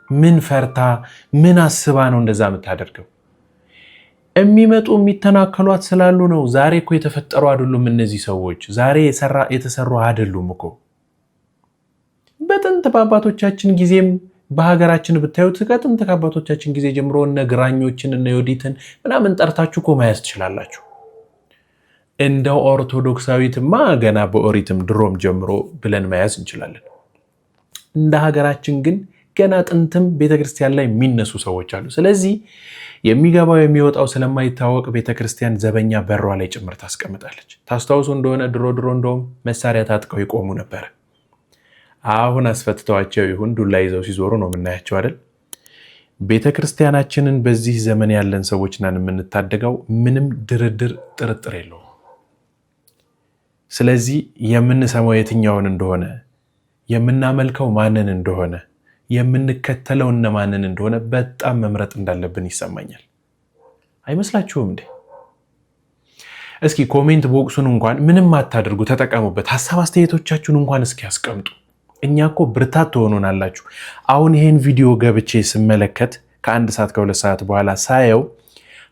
ምን ፈርታ ምን አስባ ነው እንደዛ የምታደርገው? የሚመጡ የሚተናከሏት ስላሉ ነው። ዛሬ እኮ የተፈጠሩ አይደሉም እነዚህ ሰዎች፣ ዛሬ የተሰሩ አይደሉም እኮ። በጥንት በአባቶቻችን ጊዜም በሀገራችን ብታዩት ከጥንት ከአባቶቻችን ጊዜ ጀምሮ እነ ግራኞችን እነ ዮዲትን ምናምን ጠርታችሁ እኮ ማያዝ ትችላላችሁ። እንደው ኦርቶዶክሳዊትማ ገና በኦሪትም ድሮም ጀምሮ ብለን መያዝ እንችላለን። እንደ ሀገራችን ግን ገና ጥንትም ቤተክርስቲያን ላይ የሚነሱ ሰዎች አሉ። ስለዚህ የሚገባው የሚወጣው ስለማይታወቅ ቤተክርስቲያን ዘበኛ በሯ ላይ ጭምር ታስቀምጣለች። ታስታውሱ እንደሆነ ድሮ እንደውም መሳሪያ ታጥቀው ይቆሙ ነበር። አሁን አስፈትተዋቸው ይሁን ዱላ ይዘው ሲዞሩ ነው የምናያቸው አይደል? ቤተክርስቲያናችንን በዚህ ዘመን ያለን ሰዎች ነን የምንታደገው፣ ምንም ድርድር ጥርጥር የለውም። ስለዚህ የምንሰማው የትኛውን እንደሆነ፣ የምናመልከው ማንን እንደሆነ፣ የምንከተለው እነማንን እንደሆነ በጣም መምረጥ እንዳለብን ይሰማኛል። አይመስላችሁም እንዴ? እስኪ ኮሜንት ቦክሱን እንኳን ምንም አታድርጉ፣ ተጠቀሙበት። ሀሳብ አስተያየቶቻችሁን እንኳን እስኪ ያስቀምጡ። እኛ እኮ ብርታት ትሆኑናላችሁ። አሁን ይሄን ቪዲዮ ገብቼ ስመለከት ከ1 ሰዓት ከ2 ሰዓት በኋላ ሳየው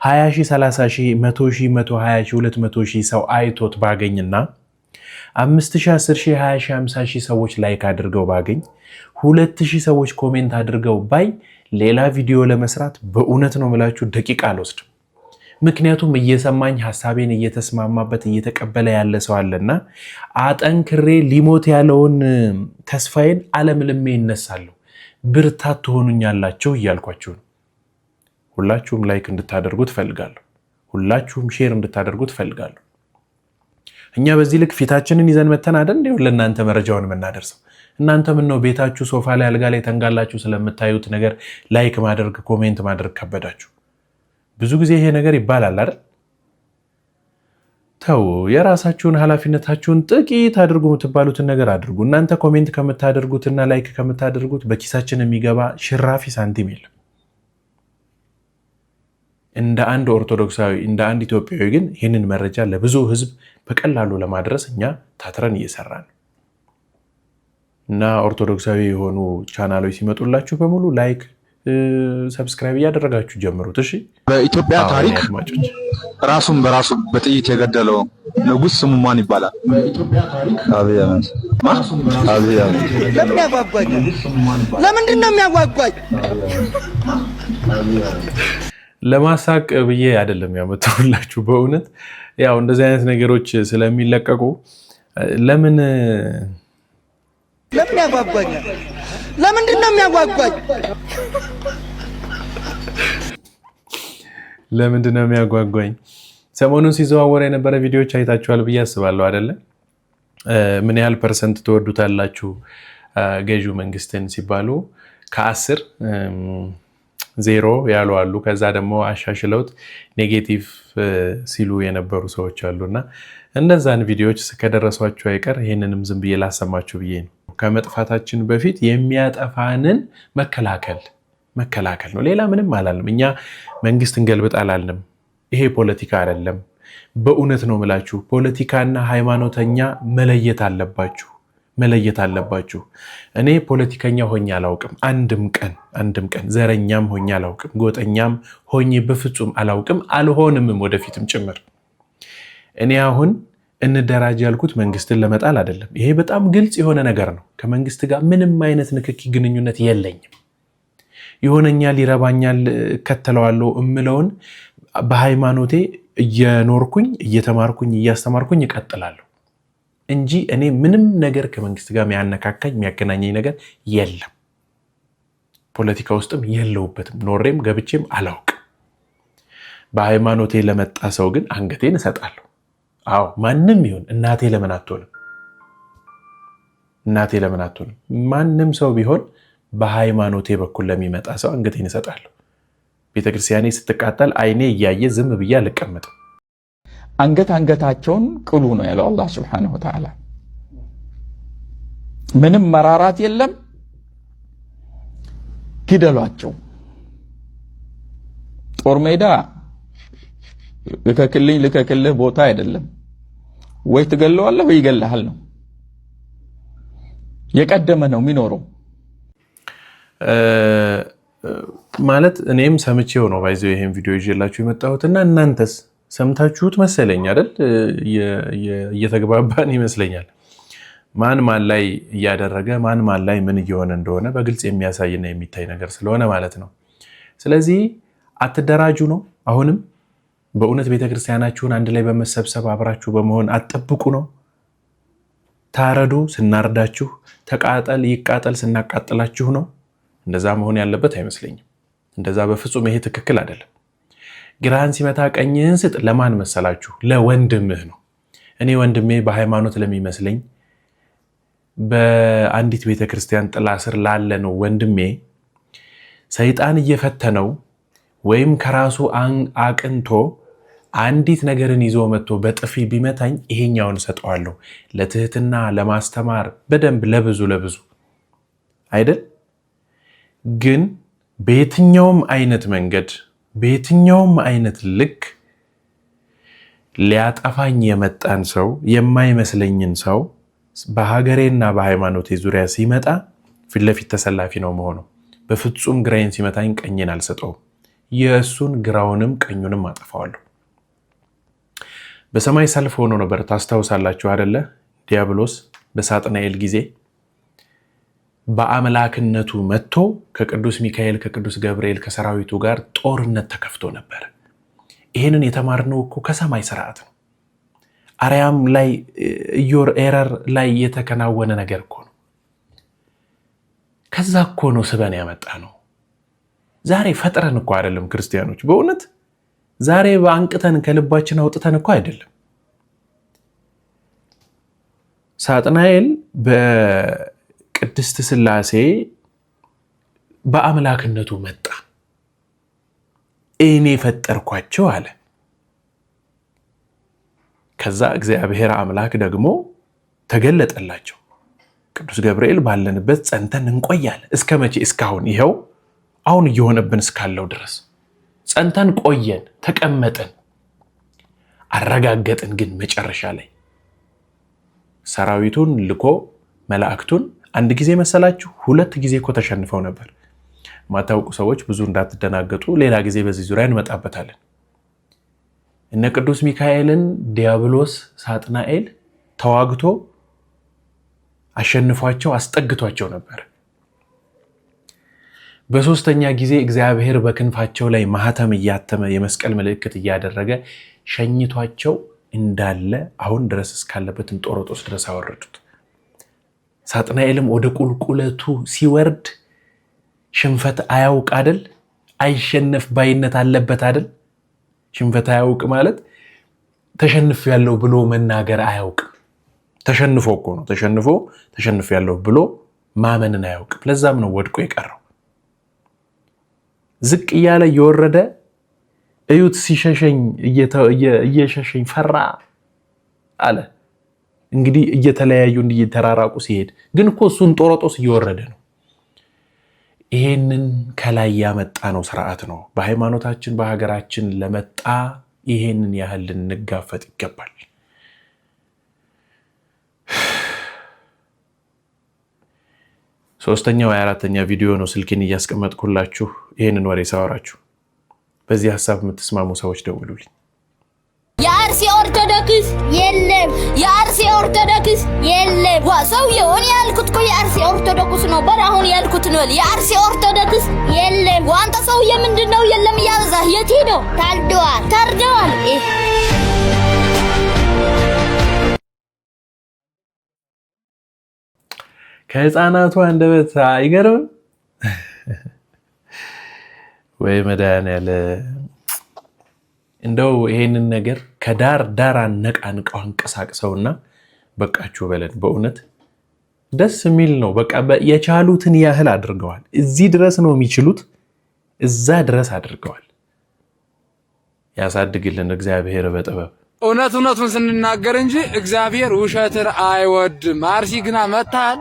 20 ሺህ 30 ሺህ 100 ሺህ 120 ሺህ 200 ሺህ ሰው አይቶት ባገኝና 5 ሺህ 10 ሺህ 20 ሺህ 50 ሺህ ሰዎች ላይክ አድርገው ባገኝ 2000 ሰዎች ኮሜንት አድርገው ባይ ሌላ ቪዲዮ ለመስራት በእውነት ነው የምላችሁ ደቂቃ አልወስድም። ምክንያቱም እየሰማኝ ሐሳቤን እየተስማማበት እየተቀበለ ያለ ሰው አለና አጠንክሬ ሊሞት ያለውን ተስፋዬን አለምልሜ ይነሳለሁ። ብርታት ትሆኑኛላችሁ እያልኳችሁ ነው። ሁላችሁም ላይክ እንድታደርጉ ትፈልጋለሁ። ሁላችሁም ሼር እንድታደርጉ ትፈልጋለሁ። እኛ በዚህ ልክ ፊታችንን ይዘን መተን አይደል እንዴ ለእናንተ መረጃውን የምናደርሰው? እናንተ ምን ነው ቤታችሁ ሶፋ ላይ አልጋ ላይ ተንጋላችሁ ስለምታዩት ነገር ላይክ ማድረግ ኮሜንት ማድረግ ከበዳችሁ? ብዙ ጊዜ ይሄ ነገር ይባላል አይደል? ተው፣ የራሳችሁን ኃላፊነታችሁን ጥቂት አድርጉ የምትባሉትን ነገር አድርጉ። እናንተ ኮሜንት ከምታደርጉትና ላይክ ከምታደርጉት በኪሳችን የሚገባ ሽራፊ ሳንቲም የለም። እንደ አንድ ኦርቶዶክሳዊ እንደ አንድ ኢትዮጵያዊ ግን ይህንን መረጃ ለብዙ ሕዝብ በቀላሉ ለማድረስ እኛ ታትረን እየሰራን እና ኦርቶዶክሳዊ የሆኑ ቻናሎች ሲመጡላችሁ በሙሉ ላይክ ሰብስክራይብ እያደረጋችሁ ጀምሩት። እሺ። በኢትዮጵያ ታሪክ ራሱን በራሱ በጥይት የገደለው ንጉስ ስሙ ማን ይባላል? አብይ አህመድ። አብይ አህመድ። ለምን ያጓጓኝ? ለምንድን ነው የሚያጓጓኝ? ለማሳቅ ብዬ አይደለም ያመጣሁላችሁ። በእውነት ያው እንደዚህ አይነት ነገሮች ስለሚለቀቁ ለምን ያጓጓኛል? ለምንድን ነው የሚያጓጓኝ? ለምንድን ነው የሚያጓጓኝ? ሰሞኑን ሲዘዋወር የነበረ ቪዲዮዎች አይታችኋል ብዬ አስባለሁ አይደለ? ምን ያህል ፐርሰንት ትወዱታላችሁ ገዢው መንግስትን ሲባሉ ከ10 0 ያሉ አሉ። ከዛ ደግሞ አሻሽለውት ኔጌቲቭ ሲሉ የነበሩ ሰዎች አሉና እነዛን ቪዲዮዎች ከደረሷችሁ አይቀር ይህንንም ዝም ብዬ ላሰማችሁ ብዬ ነው። ከመጥፋታችን በፊት የሚያጠፋንን መከላከል ነው። ሌላ ምንም አላልንም። እኛ መንግስት እንገልብጥ አላልንም። ይሄ ፖለቲካ አይደለም። በእውነት ነው ምላችሁ፣ ፖለቲካና ሃይማኖተኛ መለየት አለባችሁ። እኔ ፖለቲከኛ ሆኜ አላውቅም። አንድም ቀን ዘረኛም ሆኜ አላውቅም። ጎጠኛም ሆኜ በፍጹም አላውቅም። አልሆንምም ወደፊትም ጭምር። እኔ አሁን እንደራጅ ያልኩት መንግስትን ለመጣል አይደለም። ይሄ በጣም ግልጽ የሆነ ነገር ነው። ከመንግስት ጋር ምንም አይነት ንክኪ ግንኙነት የለኝም። ይሆነኛል፣ ይረባኛል፣ እከተለዋለሁ እምለውን በሃይማኖቴ እየኖርኩኝ እየተማርኩኝ እያስተማርኩኝ እቀጥላለሁ እንጂ እኔ ምንም ነገር ከመንግስት ጋር የሚያነካካኝ የሚያገናኘኝ ነገር የለም። ፖለቲካ ውስጥም የለውበትም። ኖሬም ገብቼም አላውቅም። በሃይማኖቴ ለመጣ ሰው ግን አንገቴን እሰጣለሁ። አዎ ማንም ይሁን እናቴ ለምን አትሆንም? እናቴ ለምን አትሆንም? ማንም ሰው ቢሆን በሃይማኖቴ በኩል ለሚመጣ ሰው አንገቴን እሰጣለሁ። ቤተክርስቲያኔ ስትቃጠል አይኔ እያየ ዝም ብዬ አልቀመጥም። አንገታቸውን ቅሉ ነው ያለው አላህ Subhanahu Wa Ta'ala። ምንም መራራት የለም፣ ግደሏቸው። ጦር ሜዳ ልከክልህ ቦታ አይደለም። ወይ ትገለዋለህ ወይ ይገለሃል ነው። የቀደመ ነው የሚኖረው ማለት እኔም ሰምቼው ነው ባይዘው ይሄን ቪዲዮ ይዤላችሁ የመጣሁትና እናንተስ ሰምታችሁት መሰለኝ አይደል? እየተግባባን ይመስለኛል። ማን ላይ እያደረገ ማን ላይ ምን እየሆነ እንደሆነ በግልጽ የሚያሳይና የሚታይ ነገር ስለሆነ ማለት ነው። ስለዚህ አትደራጁ ነው። አሁንም በእውነት ቤተክርስቲያናችሁን አንድ ላይ በመሰብሰብ አብራችሁ በመሆን አትጠብቁ ነው። ታረዱ ስናርዳችሁ፣ ተቃጠል ይቃጠል ስናቃጥላችሁ ነው። እንደዛ መሆን ያለበት አይመስለኝም። እንደዛ በፍጹም ይሄ ትክክል አይደለም። ግራህን ሲመታ ቀኝህን ስጥ ለማን መሰላችሁ? ለወንድምህ ነው። እኔ ወንድሜ በሃይማኖት ለሚመስለኝ በአንዲት ቤተክርስቲያን ጥላ ስር ላለ ነው ወንድሜ ሰይጣን እየፈተነው ወይም ከራሱ አቅንቶ አንዲት ነገርን ይዞ መጥቶ በጥፊ ቢመታኝ ይሄኛውን ሰጠዋለሁ ለትህትና ለማስተማር በደንብ ለብዙ አይደል? ግን በየትኛውም አይነት መንገድ በየትኛውም አይነት ልክ ሊያጠፋኝ የመጣን ሰው የማይመስለኝን ሰው በሀገሬና በሃይማኖቴ ዙሪያ ሲመጣ ፊት ለፊት ተሰላፊ ነው መሆኑ። በፍጹም ግራዬን ሲመታኝ ቀኝን አልሰጠውም። የእሱን ግራውንም ቀኙንም አጠፋዋለሁ። በሰማይ ሰልፍ ሆኖ ነበር። ታስታውሳላችሁ አይደለ? ዲያብሎስ በሳጥናኤል ጊዜ በአምላክነቱ መጥቶ ከቅዱስ ሚካኤል ከቅዱስ ገብርኤል ከሰራዊቱ ጋር ጦርነት ተከፍቶ ነበር። ይህንን የተማርነው እኮ ከሰማይ ስርዓት ነው። አርያም ላይ ኢዮር ኤረር ላይ የተከናወነ ነገር እኮ ነው። ከዛ እኮ ነው ስበን ያመጣ ነው። ዛሬ ፈጥረን እኮ አይደለም ክርስቲያኖች፣ በእውነት ዛሬ በአንቅተን ከልባችን አውጥተን እኮ አይደለም። ሳጥናኤል በቅድስት ሥላሴ በአምላክነቱ መጣ። እኔ ፈጠርኳቸው አለ። ከዛ እግዚአብሔር አምላክ ደግሞ ተገለጠላቸው። ቅዱስ ገብርኤል ባለንበት ጸንተን እንቆያለን። እስከ መቼ? እስካሁን ይኸው አሁን እየሆነብን እስካለው ድረስ ጸንተን ቆየን፣ ተቀመጠን፣ አረጋገጥን። ግን መጨረሻ ላይ ሰራዊቱን ልኮ መላእክቱን አንድ ጊዜ መሰላችሁ? 2 ጊዜ እኮ ተሸንፈው ነበር። ማታውቁ ሰዎች ብዙ እንዳትደናገጡ፣ ሌላ ጊዜ በዚህ ዙሪያ እንመጣበታለን። እነ ቅዱስ ሚካኤልን ዲያብሎስ ሳጥናኤል ተዋግቶ አሸንፏቸው አስጠግቷቸው ነበር። በሶስተኛ ጊዜ እግዚአብሔር በክንፋቸው ላይ ማህተም እያተመ የመስቀል ምልክት እያደረገ ሸኝቷቸው እንዳለ አሁን ድረስ እስካለበት እንጦሮጦስ ድረስ አወረዱት። ሳጥናኤልም ወደ ቁልቁለቱ ሲወርድ ሽንፈት አያውቅ አይደል? አይሸነፍ ባይነት አለበት አይደል? ሽንፈት አያውቅ ማለት ተሸንፍ ያለው ብሎ መናገር አያውቅ። ተሸንፎ እኮ ነው። ተሸንፍ ያለው ብሎ ማመንን አያውቅም። ለዛም ነው ወድቆ የቀረው። ዝቅ እያለ እየወረደ እዩት፣ ሲሸሸኝ እየሸሸኝ ፈራ አለ። እንግዲህ እየተለያዩ እየተራራቁ ሲሄድ ግን እኮ እሱ እንጦሮጦስ እየወረደ ነው። ይሄንን ከላይ ያመጣ ነው ስርዓት ነው። በሃይማኖታችን በሀገራችን ለመጣ ይሄንን ያህል ልንጋፈጥ ይገባል። ሶስተኛው የአራተኛ ቪዲዮ ነው ስልኬን እያስቀመጥኩላችሁ ይሄንን ወሬ ሳወራችሁ። በዚህ ሐሳብ የምትስማሙ ሰዎች ደውሉልኝ። የአርሲ ኦርቶዶክስ የለም፣ የአርሲ ኦርቶዶክስ የለም። ሰውዬውን ያልኩት እኮ የአርሲ ኦርቶዶክስ ነው። አሁን ያልኩት ነው። የአርሲ ኦርቶዶክስ የለም። አንተ ሰውዬ ምንድነው የለም እያበዛህ? የት ሄደው? ታርደዋል። ከህፃናቱ አንደበት አይገርም ወይ? መድኃኒዓለም እንደው ይሄንን ነገር ከዳር ዳር አነቃንቀው አንቀሳቅሰውና በቃችሁ በለን። በእውነት ደስ የሚል ነው። በቃ የቻሉትን ያህል አድርገዋል። እዚህ ድረስ ነው የሚችሉት፣ እዛ ድረስ አድርገዋል። ያሳድግልን እግዚአብሔር በጥበብ። እውነቱን ስንናገር እንጂ እግዚአብሔር ውሸትን አይወድም። አርሲ ግና መታል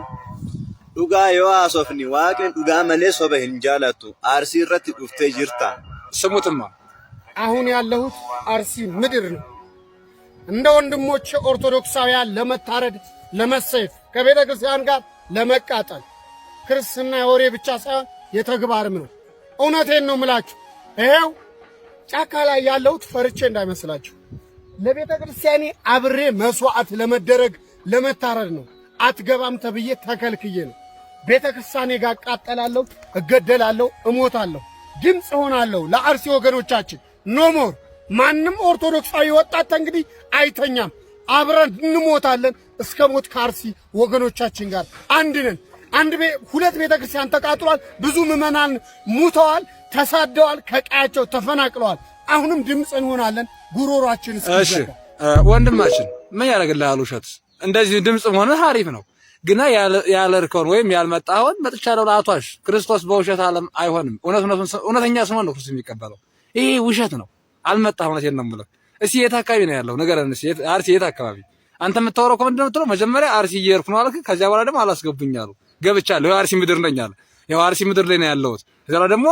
ዱጋ የዋሶፍኒ ዋቅን ዱጋ መለሶ በህንጃላቱ አርሲ ረት ዱፍቴ ጅርታ ስሙትማ አሁን ያለሁት አርሲ ምድር ነው። እንደ ወንድሞቼ ኦርቶዶክሳውያን ለመታረድ ለመሰየፍ ከቤተ ክርስቲያን ጋር ለመቃጠል ክርስትና የወሬ ብቻ ሳይሆን የተግባርም ነው። እውነቴን ነው ምላችሁ። ይሄው ጫካ ላይ ያለሁት ፈርቼ እንዳይመስላችሁ ለቤተ ክርስቲያኔ አብሬ መስዋዕት ለመደረግ ለመታረድ ነው። አትገባም ተብዬ ተከልክዬ ነው። ቤተ ክርስቲያኔ ጋር ቃጠላለሁ፣ እገደላለሁ፣ እሞታለሁ፣ ድምፅ ሆናለሁ ለአርሲ ወገኖቻችን። ኖሞር ማንም ኦርቶዶክሳዊ ወጣት እንግዲህ አይተኛም። አብረን እንሞታለን። እስከ ሞት ከአርሲ ወገኖቻችን ጋር አንድ ነን። ሁለት ቤተ ክርስቲያን ተቃጥሏል። ብዙ ምዕመናን ሙተዋል፣ ተሳደዋል፣ ከቀያቸው ተፈናቅለዋል። አሁንም ድምፅ እንሆናለን ጉሮሯችን እስኪዘጋ። ወንድማችን ምን ያደርግልሃል ውሸት? እንደዚህ ድምፅ መሆንህ አሪፍ ነው፣ ግና ያለርከውን ወይም ያልመጣኸውን መጥቻለሁ ለአቷሽ ክርስቶስ በውሸት ዓለም አይሆንም። እውነተኛ ስሞን ነው ክርስቶስ የሚቀበለው። ይሄ ውሸት ነው። አልመጣህ እውነቴን ነው የምልህ። እስኪ የት አካባቢ ነው ያለው ንገረን። አርሲ የት አካባቢ? አንተ የምታወራው ከምንድን ነው የምትለው? መጀመሪያ አርሲ እየሄድኩ ነው አልክ። ከዚያ በኋላ ደግሞ አላስገቡኝ አሉ። ገብቻለሁ፣ አርሲ ምድር ነኝ አለ። ያው አርሲ ምድር ላይ ነው ያለሁት። ከዚያ በኋላ ደግሞ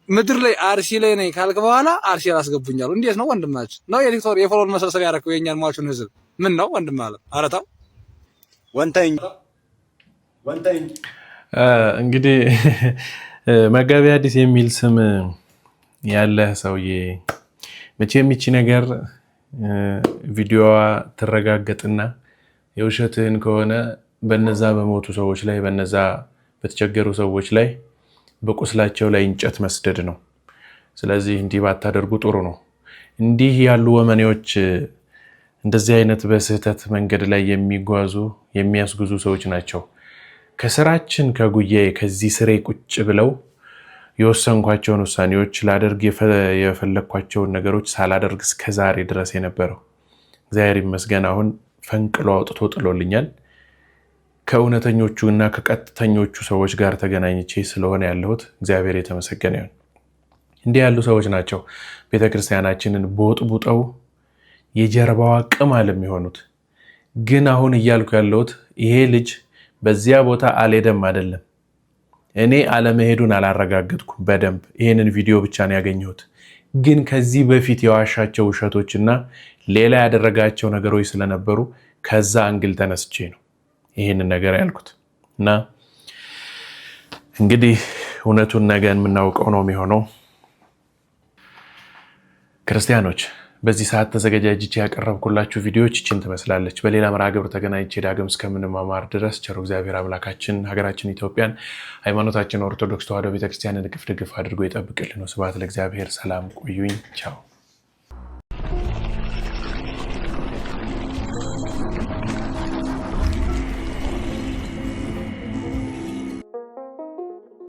ምድር ላይ አርሲ ላይ ነኝ ካልክ በኋላ አርሲ አላስገቡኝ አሉ። እንዴት ነው ወንድማችን? ነው የቲክቶክ የፎሎወር መሰብሰብ ያደረገው የኛን ሟቹን ህዝብ ምን ነው ወንድም አለ። ኧረ ተው ወንተኝ እንግዲህ መጋቢ ሐዲስ የሚል ስም ያለህ ሰውዬ መቼም ይቺ ነገር ቪዲዮዋ ትረጋገጥና የውሸትህን ከሆነ በነዛ በሞቱ ሰዎች ላይ በነዛ በተቸገሩ ሰዎች ላይ በቁስላቸው ላይ እንጨት መስደድ ነው። ስለዚህ እንዲህ ባታደርጉ ጥሩ ነው። እንዲህ ያሉ ወመኔዎች እንደዚህ አይነት በስህተት መንገድ ላይ የሚጓዙ የሚያስጉዙ ሰዎች ናቸው። ከስራችን ከጉያዬ ከዚህ ስሬ ቁጭ ብለው የወሰንኳቸውን ውሳኔዎች ላደርግ የፈለግኳቸውን ነገሮች ሳላደርግ እስከዛሬ ድረስ የነበረው እግዚአብሔር ይመስገን አሁን ፈንቅሎ አውጥቶ ጥሎልኛል። ከእውነተኞቹ እና ከቀጥተኞቹ ሰዎች ጋር ተገናኝቼ ስለሆነ ያለሁት እግዚአብሔር የተመሰገነ ይሁን። እንዲህ ያሉ ሰዎች ናቸው ቤተክርስቲያናችንን ቦጥቡጠው የጀርባዋ ቅማል የሚሆኑት። ግን አሁን እያልኩ ያለሁት ይሄ ልጅ በዚያ ቦታ አልሄደም አይደለም። እኔ አለመሄዱን አላረጋገጥኩም በደንብ ይሄንን ቪዲዮ ብቻ ነው ያገኘሁት። ግን ከዚህ በፊት የዋሻቸው ውሸቶችና ሌላ ያደረጋቸው ነገሮች ስለነበሩ ከዛ አንግል ተነስቼ ነው ይሄንን ነገር ያልኩት። እና እንግዲህ እውነቱን ነገ የምናውቀው ነው የሚሆነው። ክርስቲያኖች በዚህ ሰዓት ተዘጋጃጅቼ ያቀረብኩላችሁ ቪዲዮዎች ይችን ትመስላለች። በሌላ መርሃ ግብር ተገናኝቼ ዳግም እስከምንማማር ድረስ ቸሩ እግዚአብሔር አምላካችን ሀገራችን ኢትዮጵያን ሃይማኖታችን ኦርቶዶክስ ተዋሕዶ ቤተክርስቲያንን እቅፍ ድግፍ አድርጎ ይጠብቅልን። ስብሐት ለእግዚአብሔር። ሰላም ቆዩኝ። ቻው